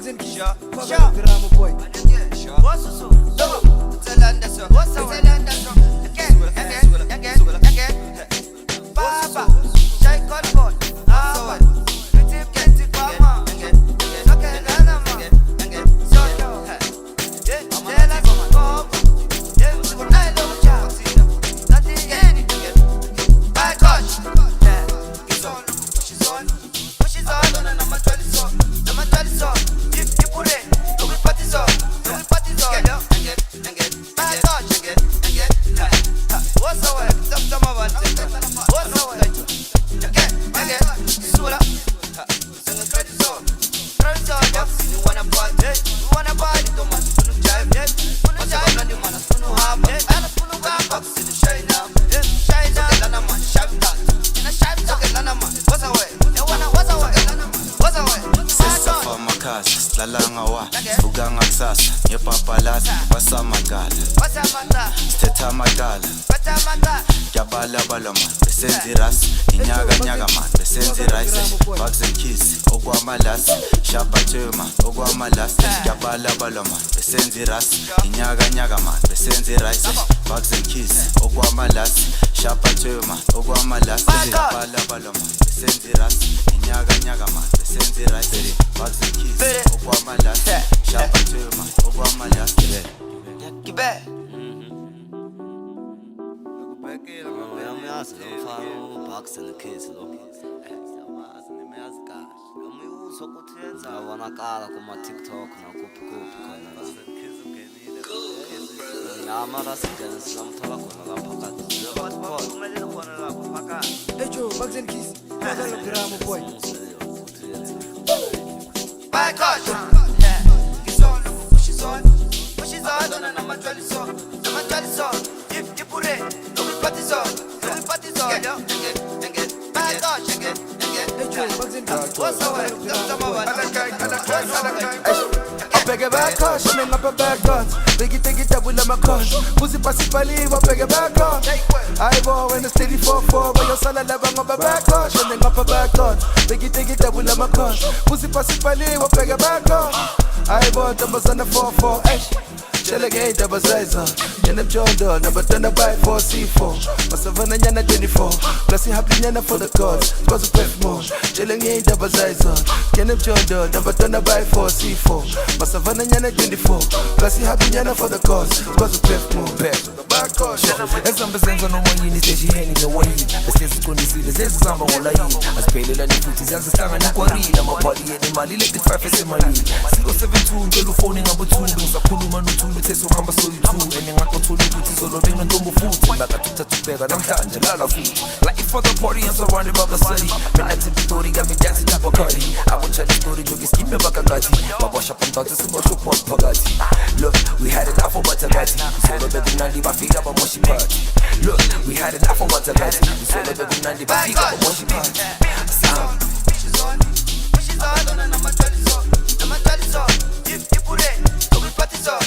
Bugs and Keys. Gramo boy. What's so? It's a land that's what's a land that's again. Baba, Jai Colbon. Ah, pretty getty mama. Okay, Lana, so yeah, tell us Bob. Yeah, I love you. Nothing anything. My gosh, it's on, she's on, she's on, and I'm a tell so. I'm a tell so. You put it, we party so, we party so. My gosh, what's the way? Some of us. What's the way? Again, Sula. Sing a credit song. Credit song, you wanna party, don't want to jive, wanna jive, and you wanna have, and a full of box in the shine now. Shine now, Lana man, shine that. In a shine, talking Lana man. What's the way? You wanna, what's the way? What's the way? Sesa makhasi sihlala ngawa sivuka ngakusasa ngepapalazi basamagala sithetha amagala jabala baloma besenza irasi inyaka nyaka man besenza irayisi Bugs and Keys okwamalasi shapatema okwamalasi jabala baloma besenza irasi inyaka nyaka man besenza irayisi Bugs and Keys okwamalasi shapatema okwamalasi jabala baloma besenza irasi inyaka nyaka man besenza irayisi Bugs and Keys okwamalasi shapatema okwamalasi Kibe. Bugs and Keys lo. Abonakala kuma TikTok na kuphi khona. Namara sigeza samthola khona lapha phakathi. Hey Joe, Bugs and Keys. Gramo boy. My gosh, it's on, she's on, and I'm a jolly song, you put it, we party song, my gosh, Hey Joe, Bugs and Keys. what's the way? Beg a back car, shining up a back gun. Take it up with my crush. Pussy passy pali, what beg a back car. I bought when the steady 4-4, but your son I never up a back car, shining up a back gun. Take it up with my crush. Pussy passy pali, what beg a back car. I bought the bus on the 4-4, Delegate double sizer. In the Jordan, never done a buy for C4. My Savannah Yana 24. Plus, you have the Yana for the cause. Cause of pep more. Delegate double sizer. In the Jordan, never done a buy for C4. My Savannah Yana 24. Plus, you have the Yana for the cause. Cause of pep more. Esambesenza noma yini seshiheni ngewayini besesiqondisile sesizihamba ngolayini asiphelela nefuthi siyazihlangana ikwarile amapali yena imali leti-5 esemalini 072 ngicela ufone ngabothulu ngisakhuluma nothulu uthe sokuhamba soyi-2 and ngingaqothula ukuthi izolobe ngentombo futhi ngakade uthatha ukubheka namhlanje lala futhi like for the party and surrounded by the city mina tipitori got me dancing to Bacardi I will tell the story joke skime bakakati babosha pantata siboshupha phakathi look we had enough of batagati izolobe kunandi bafika bamoshi party look we had enough of batagati izolobe kunandi bafika bamoshi party She's on, and I'm a jolly song, you put it, we party song,